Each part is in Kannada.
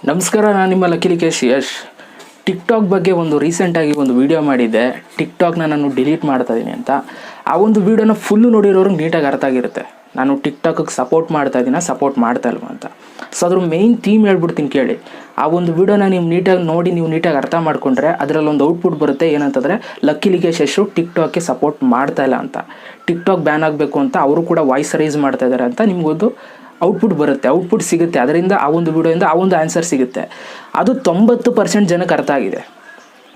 ನಮಸ್ಕಾರ, ನಾನು ನಿಮ್ಮ ಲಕ್ಕೇಶ್ ಯಶ್. ಟಿಕ್ ಟಾಕ್ ಬಗ್ಗೆ ರೀಸೆಂಟಾಗಿ ಒಂದು ವೀಡಿಯೋ ಮಾಡಿದ್ದೆ. ಟಿಕ್ ಟಾಕ್ನ ನಾನು ಡಿಲೀಟ್ ಮಾಡ್ತಾ ಇದ್ದೀನಿ ಅಂತ. ಆ ಒಂದು ವೀಡಿಯೋನ ಫುಲ್ಲು ನೋಡಿರೋರಿಗೆ ನೀಟಾಗಿ ಅರ್ಥ ಆಗಿರುತ್ತೆ ನಾನು ಟಿಕ್ ಟಾಕಿಗೆ ಸಪೋರ್ಟ್ ಮಾಡ್ತಾ ಇದ್ದೀನ, ಸಪೋರ್ಟ್ ಮಾಡ್ತಾ ಇಲ್ವ ಅಂತ. ಸೊ ಅದ್ರ ಮೇಯ್ನ್ ಥೀಮ್ ಹೇಳ್ಬಿಡ್ತೀನಿ ಕೇಳಿ. ಆ ಒಂದು ವೀಡಿಯೋನ ನೀವು ನೀಟಾಗಿ ನೋಡಿ, ನೀವು ನೀಟಾಗಿ ಅರ್ಥ ಮಾಡಿಕೊಂಡ್ರೆ ಅದರಲ್ಲೊಂದು ಔಟ್ಪುಟ್ ಬರುತ್ತೆ. ಏನಂತಂದರೆ ಲಕ್ಕೇಶ್ ಯಶು ಟಿಕ್ ಟಾಕ್ಗೆ ಸಪೋರ್ಟ್ ಮಾಡ್ತಾ ಇಲ್ಲ ಅಂತ, ಟಿಕ್ ಟಾಕ್ ಬ್ಯಾನ್ ಆಗಬೇಕು ಅಂತ ಅವರು ಕೂಡ ವಾಯ್ಸ್ ರೈಸ್ ಮಾಡ್ತಾ ಇದ್ದಾರೆ ಅಂತ ನಿಮಗೊಂದು ಔಟ್ಪುಟ್ ಬರುತ್ತೆ, ಔಟ್ಪುಟ್ ಸಿಗುತ್ತೆ. ಅದರಿಂದ ಆ ಒಂದು ವಿಡಿಯೋಯಿಂದ ಆ ಒಂದು ಆನ್ಸರ್ ಸಿಗುತ್ತೆ. ಅದು 90% ಜನಕ್ಕೆ ಅರ್ಥ ಆಗಿದೆ,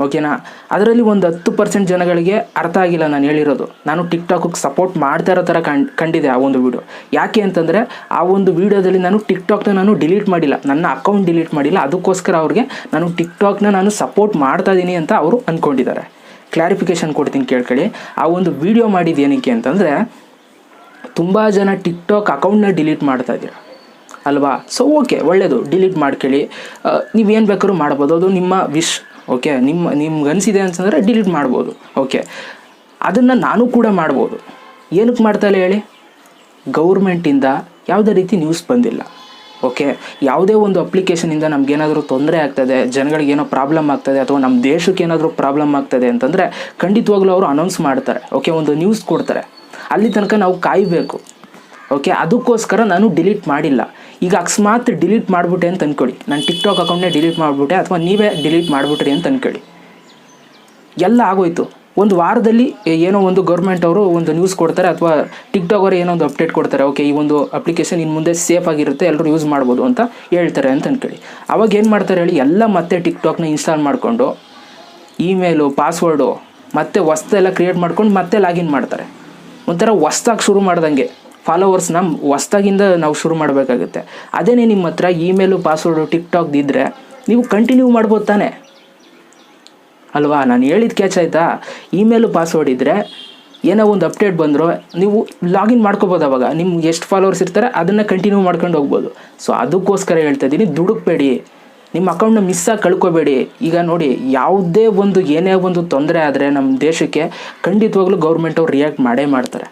ಓಕೆನಾ. ಅದರಲ್ಲಿ ಒಂದು 10% ಜನಗಳಿಗೆ ಅರ್ಥ ಆಗಿಲ್ಲ ನಾನು ಹೇಳಿರೋದು. ನಾನು ಟಿಕ್ ಟಾಕಿಗೆ ಸಪೋರ್ಟ್ ಮಾಡ್ತಾ ಇರೋ ಥರ ಕಂಡಿದೆ ಆ ಒಂದು ವಿಡಿಯೋ. ಯಾಕೆ ಅಂತಂದರೆ ಆ ಒಂದು ವಿಡಿಯೋದಲ್ಲಿ ನಾನು ಟಿಕ್ ಟಾಕ್ನ ನಾನು ಡಿಲೀಟ್ ಮಾಡಿಲ್ಲ, ನನ್ನ ಅಕೌಂಟ್ ಡಿಲೀಟ್ ಮಾಡಿಲ್ಲ. ಅದಕ್ಕೋಸ್ಕರ ಅವ್ರಿಗೆ ನಾನು ಟಿಕ್ ಟಾಕ್ನ ನಾನು ಸಪೋರ್ಟ್ ಮಾಡ್ತಾ ಇದ್ದೀನಿ ಅಂತ ಅವರು ಅಂದ್ಕೊಂಡಿದ್ದಾರೆ. ಕ್ಲಾರಿಫಿಕೇಷನ್ ಕೊಡ್ತೀನಿ ಕೇಳ್ಕೊಳ್ಳಿ. ಆ ಒಂದು ವಿಡಿಯೋ ಮಾಡಿದ್ದು ಏನಕ್ಕೆ ಅಂತಂದರೆ, ತುಂಬ ಜನ ಟಿಕ್ ಟಾಕ್ ಅಕೌಂಟ್ನ ಡಿಲೀಟ್ ಮಾಡ್ತಾ ಇದ್ದೀರ ಅಲ್ವಾ. ಸೊ ಓಕೆ, ಒಳ್ಳೆಯದು, ಡಿಲೀಟ್ ಮಾಡ್ಕೊಳ್ಳಿ. ನೀವೇನು ಬೇಕಾದ್ರೂ ಮಾಡ್ಬೋದು, ಅದು ನಿಮ್ಮ ವಿಶ್. ಓಕೆ, ನಿಮ್ಗೆ ಅನಿಸಿದೆ ಅಂತಂದರೆ ಡಿಲೀಟ್ ಮಾಡ್ಬೋದು. ಓಕೆ, ಅದನ್ನು ನಾನು ಕೂಡ ಮಾಡ್ಬೋದು. ಏನಕ್ಕೆ ಮಾಡ್ತಾ ಇಲ್ಲ ಹೇಳಿ? ಗೌರ್ಮೆಂಟಿಂದ ಯಾವುದೇ ರೀತಿ ನ್ಯೂಸ್ ಬಂದಿಲ್ಲ. ಓಕೆ, ಯಾವುದೇ ಒಂದು ಅಪ್ಲಿಕೇಶನಿಂದ ನಮಗೇನಾದರೂ ತೊಂದರೆ ಆಗ್ತದೆ, ಜನಗಳಿಗೇನೋ ಪ್ರಾಬ್ಲಮ್ ಆಗ್ತದೆ, ಅಥವಾ ನಮ್ಮ ದೇಶಕ್ಕೆ ಏನಾದರೂ ಪ್ರಾಬ್ಲಮ್ ಆಗ್ತದೆ ಅಂತಂದರೆ ಖಂಡಿತವಾಗ್ಲೂ ಅವರು ಅನೌನ್ಸ್ ಮಾಡ್ತಾರೆ. ಓಕೆ, ಒಂದು ನ್ಯೂಸ್ ಕೊಡ್ತಾರೆ. ಅಲ್ಲಿ ತನಕ ನಾವು ಕಾಯಬೇಕು. ಓಕೆ, ಅದಕ್ಕೋಸ್ಕರ ನಾನು ಡಿಲೀಟ್ ಮಾಡಿಲ್ಲ. ಈಗ ಅಕಸ್ಮಾತ್ ಡಿಲೀಟ್ ಮಾಡಿಬಿಟ್ಟೆ ಅಂತ ಅಂದ್ಕೊಳ್ಳಿ, ನಾನು ಟಿಕ್ ಟಾಕ್ ಅಕೌಂಟ್ನೇ ಡಿಲೀಟ್ ಮಾಡಿಬಿಟ್ಟೆ, ಅಥವಾ ನೀವೇ ಡಿಲೀಟ್ ಮಾಡಿಬಿಟ್ರಿ ಅಂತ ಅಂದ್ಕೊಳ್ಳಿ. ಎಲ್ಲ ಆಗೋಯ್ತು. ಒಂದು ವಾರದಲ್ಲಿ ಏನೋ ಒಂದು ಗೌರ್ಮೆಂಟ್ ಅವರು ಒಂದು ನ್ಯೂಸ್ ಕೊಡ್ತಾರೆ, ಅಥವಾ ಟಿಕ್ ಟಾಕ್ ಅವರು ಏನೋ ಒಂದು ಅಪ್ಡೇಟ್ ಕೊಡ್ತಾರೆ. ಓಕೆ, ಈ ಒಂದು ಅಪ್ಲಿಕೇಶನ್ ಇನ್ನು ಮುಂದೆ ಸೇಫ್ ಆಗಿರುತ್ತೆ, ಎಲ್ಲರೂ ಯೂಸ್ ಮಾಡ್ಬೋದು ಅಂತ ಹೇಳ್ತಾರೆ ಅಂತ ಅಂದ್ಕೊಳ್ಳಿ. ಅವಾಗ ಏನು ಮಾಡ್ತಾರೆ ಹೇಳಿ? ಎಲ್ಲ ಮತ್ತೆ ಟಿಕ್ ಟಾಕ್ನ ಇನ್ಸ್ಟಾಲ್ ಮಾಡಿಕೊಂಡು ಇಮೇಲು, ಪಾಸ್ವರ್ಡು ಮತ್ತೆ ಹೊಸ್ದೆಲ್ಲ ಕ್ರಿಯೇಟ್ ಮಾಡ್ಕೊಂಡು ಮತ್ತೆ ಲಾಗಿನ್ ಮಾಡ್ತಾರೆ. ಒಂಥರ ಹೊಸ್ದಾಗಿ ಶುರು ಮಾಡ್ದಂಗೆ, ಫಾಲೋವರ್ಸ್ನ ಹೊಸ್ದಾಗಿಂದ ನಾವು ಶುರು ಮಾಡಬೇಕಾಗುತ್ತೆ. ಅದೇನೇ ನಿಮ್ಮ ಹತ್ರ ಇಮೇಲು, ಪಾಸ್ವರ್ಡು ಟಿಕ್ ಟಾಕ್ದಿದ್ದರೆ ನೀವು ಕಂಟಿನ್ಯೂ ಮಾಡ್ಬೋದು ತಾನೆ ಅಲ್ವಾ. ನಾನು ಹೇಳಿದ ಕ್ಯಾಚ್ ಆಯಿತಾ? ಇಮೇಲು, ಪಾಸ್ವರ್ಡ್ ಇದ್ದರೆ ಏನೋ ಒಂದು ಅಪ್ಡೇಟ್ ಬಂದರೂ ನೀವು ಲಾಗಿನ್ ಮಾಡ್ಕೋಬೋದು. ಅವಾಗ ನಿಮ್ಗೆ ಎಷ್ಟು ಫಾಲೋವರ್ಸ್ ಇರ್ತಾರೆ ಅದನ್ನು ಕಂಟಿನ್ಯೂ ಮಾಡ್ಕೊಂಡು ಹೋಗ್ಬೋದು. ಸೊ ಅದಕ್ಕೋಸ್ಕರ ಹೇಳ್ತಾ ಇದ್ದೀನಿ, ದುಡುಕ್ಬೇಡಿ, ನಿಮ್ಮ ಅಕೌಂಟ್ನ ಮಿಸ್ಸಾಗಿ ಕಳ್ಕೊಬೇಡಿ. ಈಗ ನೋಡಿ, ಯಾವುದೇ ಒಂದು ಏನೇ ಒಂದು ತೊಂದರೆ ಆದರೆ ನಮ್ಮ ದೇಶಕ್ಕೆ ಖಂಡಿತವಾಗ್ಲೂ ಗೌರ್ಮೆಂಟ್ ಅವ್ರು ರಿಯಾಕ್ಟ್ ಮಾಡೇ ಮಾಡ್ತಾರೆ.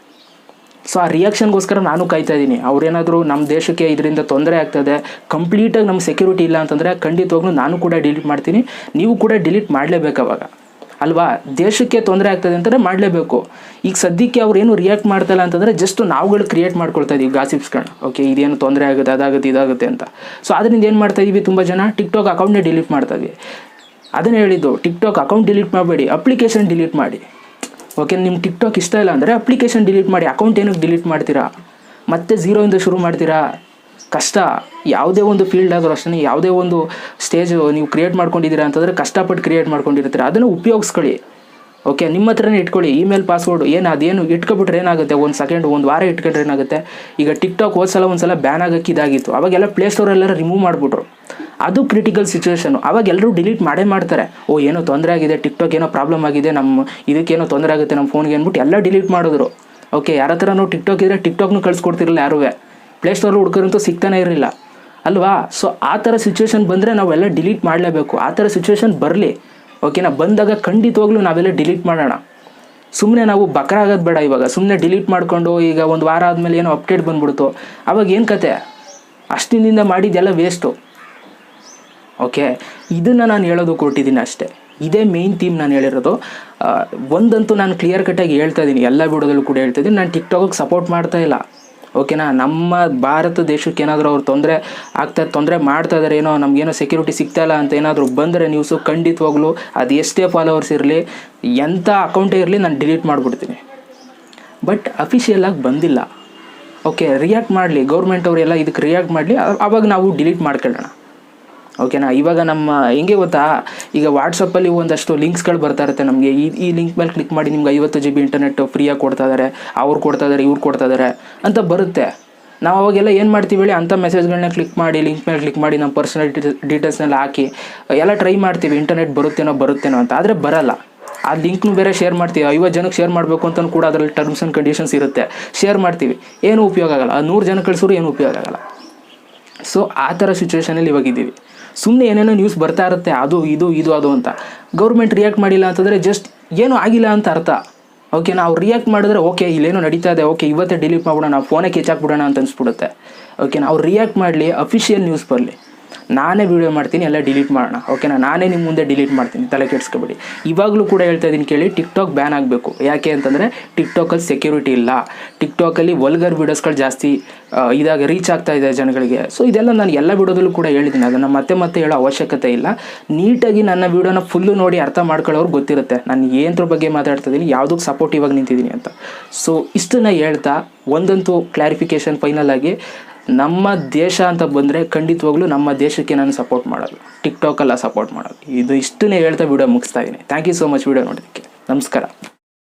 ಸೊ ಆ ರಿಯಾಕ್ಷನ್ಗೋಸ್ಕರ ನಾನು ಕಾಯ್ತಾ ಇದ್ದೀನಿ. ಅವ್ರೇನಾದರೂ ನಮ್ಮ ದೇಶಕ್ಕೆ ಇದರಿಂದ ತೊಂದರೆ ಆಗ್ತದೆ, ಕಂಪ್ಲೀಟಾಗಿ ನಮ್ಮ ಸೆಕ್ಯೂರಿಟಿ ಇಲ್ಲ ಅಂತಂದರೆ ಖಂಡಿತವಾಗ್ಲೂ ನಾನು ಕೂಡ ಡಿಲೀಟ್ ಮಾಡ್ತೀನಿ, ನೀವು ಕೂಡ ಡಿಲೀಟ್ ಮಾಡಲೇಬೇಕು ಅವಾಗ ಅಲ್ವಾ. ದೇಶಕ್ಕೆ ತೊಂದರೆ ಆಗ್ತದೆ ಅಂತಂದರೆ ಮಾಡಲೇಬೇಕು. ಈಗ ಸದ್ಯಕ್ಕೆ ಅವ್ರು ಏನು ರಿಯಾಕ್ಟ್ ಮಾಡ್ತಾಯಿಲ್ಲ ಅಂತಂದರೆ ಜಸ್ಟ್ ನಾವುಗಳು ಕ್ರಿಯೇಟ್ ಮಾಡ್ಕೊಳ್ತಾ ಇದೀವಿ ಗಾಸಿಪ್ಸ್ಗಳನ್ನ. ಓಕೆ, ಇದೇನು ತೊಂದರೆ ಆಗುತ್ತೆ, ಅದಾಗುತ್ತೆ, ಇದಾಗುತ್ತೆ ಅಂತ. ಸೊ ಅದರಿಂದ ಏನು ಮಾಡ್ತಾ ಇದೀವಿ, ತುಂಬ ಜನ ಟಿಕ್ ಟಾಕ್ ಅಕೌಂಟ್ನೇ ಡಿಲೀಟ್ ಮಾಡ್ತಾ ಇದ್ವಿ. ಅದನ್ನೇ ಹೇಳಿದ್ದು, ಟಿಕ್ ಟಾಕ್ ಅಕೌಂಟ್ ಡಿಲೀಟ್ ಮಾಡಬೇಡಿ, ಅಪ್ಲಿಕೇಶನ್ ಡಿಲೀಟ್ ಮಾಡಿ. ಓಕೆ, ನಿಮ್ಮ ಟಿಕ್ ಟಾಕ್ ಇಷ್ಟ ಇಲ್ಲ ಅಂದರೆ ಅಪ್ಲಿಕೇಶನ್ ಡಿಲೀಟ್ ಮಾಡಿ. ಅಕೌಂಟ್ ಏನಕ್ಕೆ ಡಿಲೀಟ್ ಮಾಡ್ತೀರಾ? ಮತ್ತೆ ಝೀರೋಯಿಂದ ಶುರು ಮಾಡ್ತೀರಾ? ಕಷ್ಟ. ಯಾವುದೇ ಒಂದು ಫೀಲ್ಡ್ ಆದರೂ ಅಷ್ಟೇ, ಯಾವುದೇ ಒಂದು ಸ್ಟೇಜ್ ನೀವು ಕ್ರಿಯೇಟ್ ಮಾಡ್ಕೊಂಡಿದ್ದೀರಾ ಅಂತಂದರೆ ಕಷ್ಟಪಟ್ಟು ಕ್ರಿಯೇಟ್ ಮಾಡ್ಕೊಂಡಿರ್ತೀರ, ಅದನ್ನು ಉಪಯೋಗಿಸ್ಕೊಳ್ಳಿ. ಓಕೆ, ನಿಮ್ಮ ಹತ್ರನೇ ಇಟ್ಕೊಳ್ಳಿ. ಇಮೇಲ್, ಪಾಸ್ವರ್ಡು ಅದೇನು ಇಟ್ಕೊಬಿಟ್ರೆ ಏನಾಗುತ್ತೆ, ಒಂದು ಸೆಕೆಂಡ್, ಒಂದು ವಾರ ಇಟ್ಕೊಂಡ್ರೆ ಏನಾಗುತ್ತೆ. ಈಗ ಟಿಕ್ ಟಾಕ್ ಒಂದ್ಸಲ ಬ್ಯಾನ್ ಆಗೋಕ್ಕೆ ಇದಾಗಿತ್ತು, ಅವಾಗೆಲ್ಲ ಪ್ಲೇಸ್ಟೋರೆಲ್ಲರೂ ರಿಮೂವ್ ಮಾಡಿಬಿಟ್ರು. ಅದು ಕ್ರಿಟಿಕಲ್ ಸಿಚುವೇಶನು. ಅವಾಗ ಎಲ್ಲರೂ ಡಿಲೀಟ್ ಮಾಡೇ ಮಾಡ್ತಾರೆ. ಏನೋ ತೊಂದರೆ ಆಗಿದೆ, ಟಿಕ್ ಟಾಕ್ ಏನೋ ಪ್ರಾಬ್ಲಮ್ ಆಗಿದೆ, ನಮ್ಮ ಇದಕ್ಕೇನೋ ತೊಂದರೆ ಆಗುತ್ತೆ ನಮ್ಮ ಫೋನ್ಗೆ ಅಂದ್ಬಿಟ್ಟು ಎಲ್ಲ ಡಿಲೀಟ್ ಮಾಡಿದ್ರು. ಓಕೆ, ಯಾರ ಹತ್ರನೂ ಟಿಕ್ ಟಾಕ್ ಇದ್ದರೆ ಟಿಕ್ ಟಾಕ್ನು ಕಳಿಸ್ಕೊಡ್ತಿರಲಿಲ್ಲ ಯಾರೂ, ಪ್ಲೇಸ್ಟೋರಲ್ಲಿ ಹುಡ್ಕೋರಂತೂ ಸಿಗ್ತಾನೆ ಇರಲಿಲ್ಲ ಅಲ್ವಾ. ಸೊ ಆ ಥರ ಸಿಚುವೇಶನ್ ಬಂದರೆ ನಾವೆಲ್ಲ ಡಿಲೀಟ್ ಮಾಡಲೇಬೇಕು. ಆ ಥರ ಸಿಚುವೇಶನ್ ಬರಲಿ, ಓಕೆನಾ. ಬಂದಾಗ ಖಂಡಿತವಾಗ್ಲೂ ನಾವೆಲ್ಲ ಡಿಲೀಟ್ ಮಾಡೋಣ. ಸುಮ್ಮನೆ ನಾವು ಬಕ್ರ ಆಗೋದು ಬೇಡ. ಇವಾಗ ಸುಮ್ಮನೆ ಡಿಲೀಟ್ ಮಾಡಿಕೊಂಡು ಈಗ ಒಂದು ವಾರ ಆದಮೇಲೆ ಏನೋ ಅಪ್ಡೇಟ್ ಬಂದ್ಬಿಡ್ತು, ಅವಾಗ ಏನು ಕತೆ? ಅಷ್ಟಿನಿಂದ ಮಾಡಿದ್ದೆಲ್ಲ ವೇಸ್ಟು. ಓಕೆ, ಇದನ್ನು ನಾನು ಹೇಳೋದು ಕೊಟ್ಟಿದ್ದೀನಿ ಅಷ್ಟೇ. ಇದೇ ಮೇಯ್ನ್ ಥೀಮ್ ನಾನು ಹೇಳಿರೋದು. ಒಂದಂತೂ ನಾನು ಕ್ಲಿಯರ್ ಕಟ್ಟಾಗಿ ಹೇಳ್ತಾ ಇದ್ದೀನಿ, ಎಲ್ಲ ವಿಡಿಯೋದಲ್ಲೂ ಕೂಡ ಹೇಳ್ತಾ ಇದ್ದೀನಿ, ನಾನು ಟಿಕ್ ಟಾಕಿಗೆ ಸಪೋರ್ಟ್ ಮಾಡ್ತಾ ಇಲ್ಲ. ಓಕೆನಾ. ನಮ್ಮ ಭಾರತ ದೇಶಕ್ಕೆ ಏನಾದರೂ ಅವ್ರು ತೊಂದರೆ ಮಾಡ್ತಾ ಇದ್ದಾರೆ, ಏನೋ ನಮಗೇನೋ ಸೆಕ್ಯೂರಿಟಿ ಸಿಗ್ತಾಯಿಲ್ಲ ಅಂತ ಏನಾದರೂ ಬಂದರೆ ನ್ಯೂಸು, ಖಂಡಿತವಾಗ್ಲೂ ಅದು ಎಷ್ಟೇ ಫಾಲೋವರ್ಸ್ ಇರಲಿ, ಎಂಥ ಅಕೌಂಟೇ ಇರಲಿ, ನಾನು ಡಿಲೀಟ್ ಮಾಡಿಬಿಡ್ತೀನಿ. ಬಟ್ ಅಫಿಷಿಯಲಾಗಿ ಬಂದಿಲ್ಲ. ಓಕೆ, ರಿಯಾಕ್ಟ್ ಮಾಡಲಿ ಗೌರ್ಮೆಂಟ್ ಅವರೆಲ್ಲ, ಇದಕ್ಕೆ ರಿಯಾಕ್ಟ್ ಮಾಡಲಿ, ಆವಾಗ ನಾವು ಡಿಲೀಟ್ ಮಾಡ್ಕೊಳ್ಳೋಣ. ಓಕೆನಾ. ಇವಾಗ ನಮ್ಮ ಹೆಂಗೆ ಗೊತ್ತಾ, ಈಗ ವಾಟ್ಸಪ್ಪಲ್ಲಿ ಒಂದಷ್ಟು ಲಿಂಕ್ಸ್ಗಳು ಬರ್ತಾ ಇರುತ್ತೆ ನಮಗೆ. ಈ ಲಿಂಕ್ ಮೇಲೆ ಕ್ಲಿಕ್ ಮಾಡಿ ನಿಮ್ಗೆ 50 GB ಇಂಟರ್ನೆಟ್ ಫ್ರೀಯಾಗಿ ಕೊಡ್ತಾ ಇದ್ದಾರೆ, ಅವ್ರು ಕೊಡ್ತಾ ಇದ್ದಾರೆ, ಇವ್ರು ಕೊಡ್ತಾ ಇದ್ದಾರೆ ಅಂತ ಬರುತ್ತೆ. ನಾವು ಅವಾಗೆಲ್ಲ ಏನು ಮಾಡ್ತೀವಿ ಹೇಳಿ, ಅಂಥ ಮೆಸೇಜ್ಗಳನ್ನ ಕ್ಲಿಕ್ ಮಾಡಿ, ಲಿಂಕ್ ಮೇಲೆ ಕ್ಲಿಕ್ ಮಾಡಿ, ನಮ್ಮ ಪರ್ಸನಲ್ ಡೀಟೇಲ್ಸ್ನೆಲ್ಲ ಹಾಕಿ ಎಲ್ಲ ಟ್ರೈ ಮಾಡ್ತೀವಿ, ಇಂಟರ್ನೆಟ್ ಬರುತ್ತೇನೋ ಅಂತ. ಆದರೆ ಬರಲ್ಲ. ಆ ಲಿಂಕ್ನು ಬೇರೆ ಶೇರ್ ಮಾಡ್ತೀವಿ, 50 ಜನಕ್ಕೆ ಶೇರ್ ಮಾಡಬೇಕು ಅಂತ ಕೂಡ ಅದರಲ್ಲಿ ಟರ್ಮ್ಸ್ ಆ್ಯಂಡ್ ಕಂಡೀಷನ್ಸ್ ಇರುತ್ತೆ. ಶೇರ್ ಮಾಡ್ತೀವಿ, ಏನೂ ಉಪಯೋಗ ಆಗಲ್ಲ. 100 ಜನ ಕಳಿಸೋರು ಏನೂ ಉಪಯೋಗ ಆಗಲ್ಲ. ಸೊ ಆ ಥರ ಸಿಚುವೇಷನಲ್ಲಿ ಇವಾಗಿದ್ದೀವಿ. ಸುಮ್ಮನೆ ಏನೇನೋ ನ್ಯೂಸ್ ಬರ್ತಾ ಇರುತ್ತೆ, ಅದು ಅದು ಅಂತ. ಗೌರ್ಮೆಂಟ್ ರಿಯಾಕ್ಟ್ ಮಾಡಿಲ್ಲ ಅಂತಂದರೆ ಜಸ್ಟ್ ಏನೂ ಆಗಿಲ್ಲ ಅಂತ ಅರ್ಥ. ಓಕೆ, ನಾವು ರಿಯಾಕ್ಟ್ ಮಾಡಿದ್ರೆ ಓಕೆ ಇಲ್ಲೇನೋ ನಡೀತಾ ಇದೆ, ಓಕೆ ಇವತ್ತೇ ಡಿಲೀಟ್ ಮಾಡ್ಬಿಡೋಣ, ನಾವು ಫೋನೇ ಕೆಚ್ಚಾಕ್ಬಿಡೋಣ ಅಂತ ಅನಿಸ್ಬಿಡುತ್ತೆ. ಓಕೆ, ನಾವು ರಿಯಾಕ್ಟ್ ಮಾಡಲಿ, ಅಫಿಷಿಯಲ್ ನ್ಯೂಸ್ ಬರಲಿ. ನಾನೇ ವೀಡಿಯೋ ಮಾಡ್ತೀನಿ, ಎಲ್ಲ ಡಿಲೀಟ್ ಮಾಡೋಣ, ಓಕೆನಾ? ನಾನೇ ನಿಮ್ಮ ಮುಂದೆ ಡಿಲೀಟ್ ಮಾಡ್ತೀನಿ, ತಲೆ ಕೆಡಿಸ್ಕೊಬೇಡಿ. ಇವಾಗಲೂ ಕೂಡ ಹೇಳ್ತಾ ಇದ್ದೀನಿ ಕೇಳಿ, ಟಿಕ್ಟಾಕ್ ಬ್ಯಾನ್ ಆಗಬೇಕು. ಯಾಕೆ ಅಂತಂದರೆ ಟಿಕ್ಟಾಕಲ್ಲಿ ಸೆಕ್ಯೂರಿಟಿ ಇಲ್ಲ, ಟಿಕ್ಟಾಕಲ್ಲಿ ವಲ್ಗರ್ ವೀಡಿಯೋಸ್ಗಳು ಜಾಸ್ತಿ ಇದಾಗ ರೀಚ್ ಆಗ್ತಾ ಇದೆ ಜನಗಳಿಗೆ. ಸೊ ಇದೆಲ್ಲ ನಾನು ಎಲ್ಲ ವೀಡಿಯೋದಲ್ಲೂ ಕೂಡ ಹೇಳಿದ್ದೀನಿ, ಅದನ್ನು ಮತ್ತೆ ಹೇಳೋ ಅವಶ್ಯಕತೆ ಇಲ್ಲ. ನೀಟಾಗಿ ನನ್ನ ವೀಡಿಯೋನ ಫುಲ್ಲು ನೋಡಿ ಅರ್ಥ ಮಾಡ್ಕೊಳ್ಳೋರು ಗೊತ್ತಿರುತ್ತೆ ನಾನು ಏನದ್ರ ಬಗ್ಗೆ ಮಾತಾಡ್ತಿದ್ದೀನಿ, ಯಾವುದಕ್ಕೆ ಸಪೋರ್ಟಿವ್ ಆಗಿ ನಿಂತಿದ್ದೀನಿ ಅಂತ. ಸೊ ಇಷ್ಟನ್ನು ಹೇಳ್ತಾ ಒಂದಂತೂ ಕ್ಲಾರಿಫಿಕೇಷನ್ ಫೈನಲ್ ಆಗಿ, ನಮ್ಮ ದೇಶ ಅಂತ ಬಂದರೆ ಖಂಡಿತವಾಗ್ಲೂ ನಮ್ಮ ದೇಶಕ್ಕೆ ನಾನು ಸಪೋರ್ಟ್ ಮಾಡೋದು, ಟಿಕ್ಟಾಕಲ್ಲ ಸಪೋರ್ಟ್ ಮಾಡೋದು. ಇಷ್ಟನ್ನೇ ಹೇಳ್ತಾ ವೀಡಿಯೋ ಮುಗಿಸ್ತಾ ಇದ್ದೀನಿ. Thank you so much video ನೋಡೋದಕ್ಕೆ. ನಮಸ್ಕಾರ.